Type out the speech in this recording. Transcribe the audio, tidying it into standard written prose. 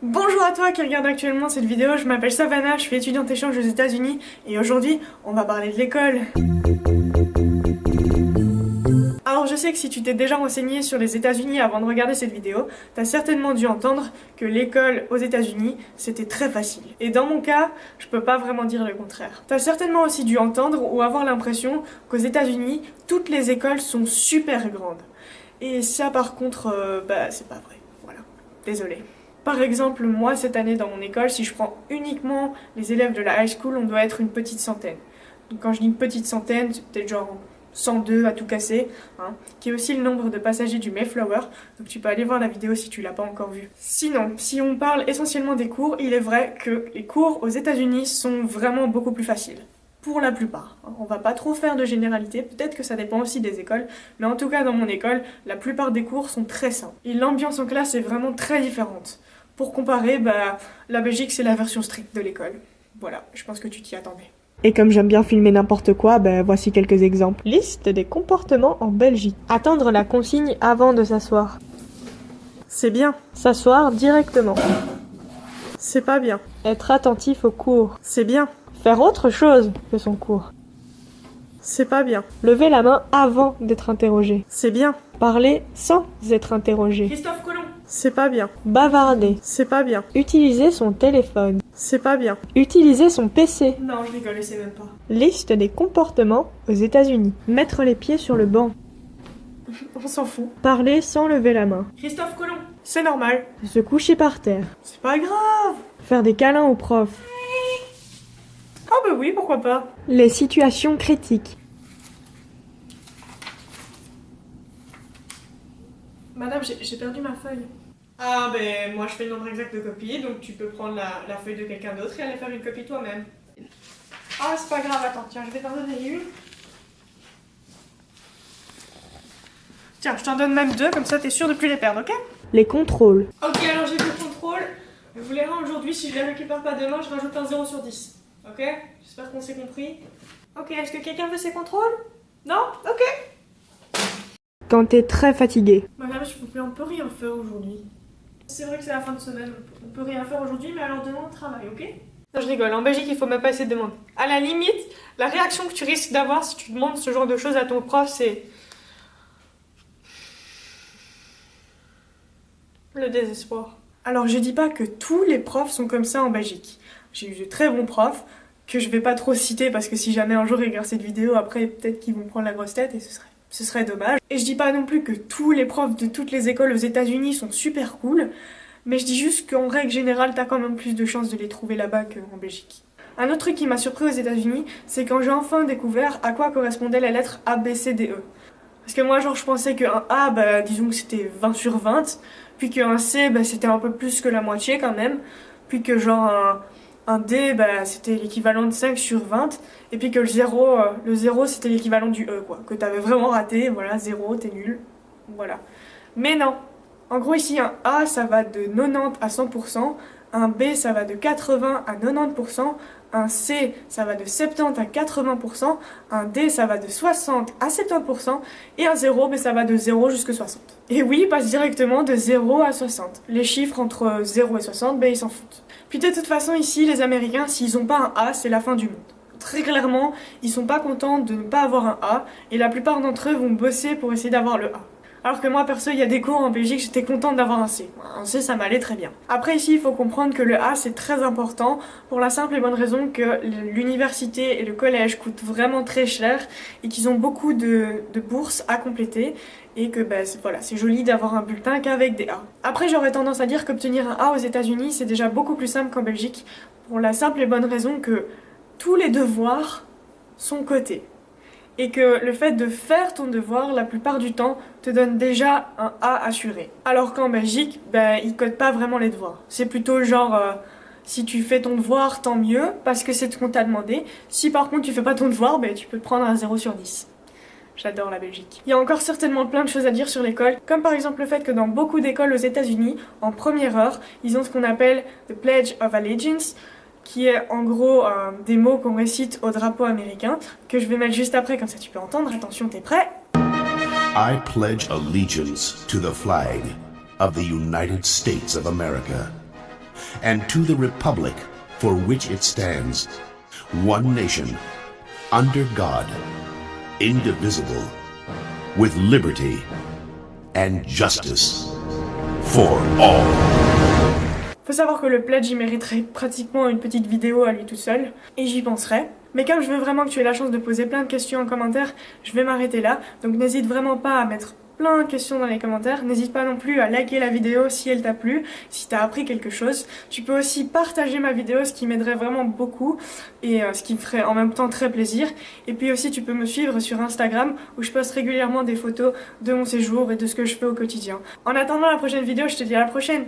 Bonjour à toi qui regarde actuellement cette vidéo, je m'appelle Savannah, je suis étudiante échange aux États-Unis et aujourd'hui on va parler de l'école. Alors je sais que si tu t'es déjà renseigné sur les États-Unis avant de regarder cette vidéo, t'as certainement dû entendre que l'école aux États-Unis c'était très facile. Et dans mon cas, je peux pas vraiment dire le contraire. T'as certainement aussi dû entendre ou avoir l'impression qu'aux États-Unis, toutes les écoles sont super grandes. Et ça par contre, c'est pas vrai. Voilà. Désolée. Par exemple, moi, cette année dans mon école, si je prends uniquement les élèves de la high school, on doit être une petite centaine. Donc quand je dis une petite centaine, c'est peut-être genre 102 à tout casser, qui est aussi le nombre de passagers du Mayflower, donc tu peux aller voir la vidéo si tu l'as pas encore vue. Sinon, si on parle essentiellement des cours, il est vrai que les cours aux États-Unis sont vraiment beaucoup plus faciles. Pour la plupart. On va pas trop faire de généralité, peut-être que ça dépend aussi des écoles, mais en tout cas dans mon école, la plupart des cours sont très simples. Et l'ambiance en classe est vraiment très différente. Pour comparer, la Belgique c'est la version stricte de l'école. Voilà, je pense que tu t'y attendais. Et comme j'aime bien filmer n'importe quoi, voici quelques exemples. Liste des comportements en Belgique. Attendre la consigne avant de s'asseoir. C'est bien. S'asseoir directement. C'est pas bien. Être attentif au cours. C'est bien. Faire autre chose que son cours. C'est pas bien. Lever la main avant d'être interrogé. C'est bien. Parler sans être interrogé. Christophe Colomb. C'est pas bien. Bavarder. C'est pas bien. Utiliser son téléphone. C'est pas bien. Utiliser son PC. Non, je rigole, c'est même pas. Liste des comportements aux États-Unis. Mettre les pieds sur le banc. On s'en fout. Parler sans lever la main. Christophe Colomb. C'est normal. Se coucher par terre. C'est pas grave. Faire des câlins aux profs. Ah bah oui, pourquoi pas. Les situations critiques. Madame, j'ai perdu ma feuille. Ah ben moi je fais le nombre exact de copies, donc tu peux prendre la feuille de quelqu'un d'autre et aller faire une copie toi-même. Ah c'est pas grave, attends, tiens, je vais t'en donner une. Tiens, je t'en donne même deux, comme ça t'es sûr de plus les perdre, ok? Les contrôles. Ok, alors j'ai vu le contrôle. Je vous les rends aujourd'hui, si je les récupère pas demain, je rajoute un 0 sur 10. Ok? J'espère qu'on s'est compris. Ok, est-ce que quelqu'un veut ses contrôles? Non? Ok. Quand t'es très fatigué. Madame, on peut rien faire aujourd'hui. C'est vrai que c'est la fin de semaine, on peut rien faire aujourd'hui, mais alors demain on travaille, ok? Non, je rigole, en Belgique il faut même pas essayer de demander. À la limite, la réaction que tu risques d'avoir si tu demandes ce genre de choses à ton prof, c'est... le désespoir. Alors je dis pas que tous les profs sont comme ça en Belgique. J'ai eu de très bons profs, que je vais pas trop citer parce que si jamais un jour ils regardent cette vidéo, après peut-être qu'ils vont prendre la grosse tête et ce serait dommage. Et je dis pas non plus que tous les profs de toutes les écoles aux États-Unis sont super cool, mais je dis juste qu'en règle générale, t'as quand même plus de chances de les trouver là-bas qu'en Belgique. Un autre truc qui m'a surpris aux États-Unis, c'est quand j'ai enfin découvert à quoi correspondaient les lettres A, B, C, D, E. Parce que moi, genre, je pensais qu'un A, disons que c'était 20 sur 20, puis qu'un C, c'était un peu plus que la moitié quand même, puis que genre un D, c'était l'équivalent de 5 sur 20, et puis que le 0 c'était l'équivalent du E, quoi. Que t'avais vraiment raté, voilà, 0, t'es nul, voilà. Mais non. En gros, ici, un A, ça va de 90 à 100%, un B, ça va de 80 à 90%, un C, ça va de 70 à 80%, un D, ça va de 60 à 70%, et un 0, ça va de 0 jusqu'à 60. Et oui, il passe directement de 0 à 60. Les chiffres entre 0 et 60, ils s'en foutent. Puis de toute façon, ici, les Américains, s'ils n'ont pas un A, c'est la fin du monde. Très clairement, ils sont pas contents de ne pas avoir un A, et la plupart d'entre eux vont bosser pour essayer d'avoir le A. Alors que moi, perso, il y a des cours en Belgique, j'étais contente d'avoir un C. Un C, ça m'allait très bien. Après, ici, il faut comprendre que le A, c'est très important, pour la simple et bonne raison que l'université et le collège coûtent vraiment très cher, et qu'ils ont beaucoup de bourses à compléter, et que voilà, c'est joli d'avoir un bulletin qu'avec des A. Après, j'aurais tendance à dire qu'obtenir un A aux États-Unis, c'est déjà beaucoup plus simple qu'en Belgique, pour la simple et bonne raison que tous les devoirs sont cotés. Et que le fait de faire ton devoir, la plupart du temps, te donne déjà un A assuré. Alors qu'en Belgique, ils codent pas vraiment les devoirs. C'est plutôt genre, si tu fais ton devoir, tant mieux, parce que c'est ce qu'on t'a demandé. Si par contre tu fais pas ton devoir, tu peux te prendre un 0 sur 10. J'adore la Belgique. Il y a encore certainement plein de choses à dire sur l'école, comme par exemple le fait que dans beaucoup d'écoles aux États-Unis, en première heure, ils ont ce qu'on appelle the Pledge of Allegiance, qui est en gros des mots qu'on récite au drapeau américain, que je vais mettre juste après, comme ça tu peux entendre. Attention, t'es prêt? I pledge allegiance to the flag of the United States of America and to the republic for which it stands, one nation, under God, indivisible, with liberty and justice for all. Faut savoir que le pledge il mériterait pratiquement une petite vidéo à lui tout seul, et j'y penserai. Mais comme je veux vraiment que tu aies la chance de poser plein de questions en commentaire, je vais m'arrêter là. Donc n'hésite vraiment pas à mettre plein de questions dans les commentaires. N'hésite pas non plus à liker la vidéo si elle t'a plu, si t'as appris quelque chose. Tu peux aussi partager ma vidéo, ce qui m'aiderait vraiment beaucoup et ce qui me ferait en même temps très plaisir. Et puis aussi tu peux me suivre sur Instagram où je poste régulièrement des photos de mon séjour et de ce que je fais au quotidien. En attendant la prochaine vidéo, je te dis à la prochaine.